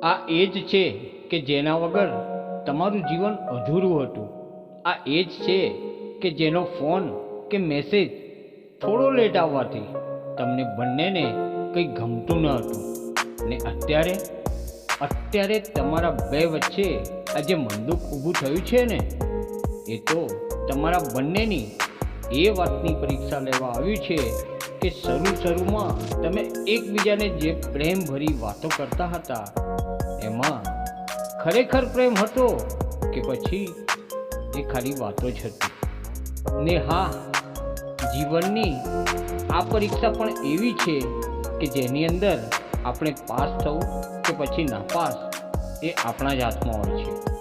આ એ જ છે કે જેના વગર તમારું જીવન અધૂરું હતું. આ એ જ છે કે જેનો ફોન કે મેસેજ થોડો લેટ આવવાથી તમને બંનેને કંઈ ગમતું ન હતું. ને અત્યારે તમારા બે વચ્ચે આ જે મંદુક ઊભું થયું છે ને, એ તો તમારા બંનેની એ વાતની પરીક્ષા લેવા આવ્યું છે કે શરૂમાં તમે એકબીજાને જે પ્રેમભરી વાતો કરતા હતા એમાં ખરેખર પ્રેમ હતો કે પછી એ ખાલી વાતો જ હતી. ને હા, જીવનની આ પરીક્ષા પણ એવી છે કે જેની અંદર આપણે પાસ થવું કે પછી નાપાસ એ આપણા જ હાથમાં હોય છે.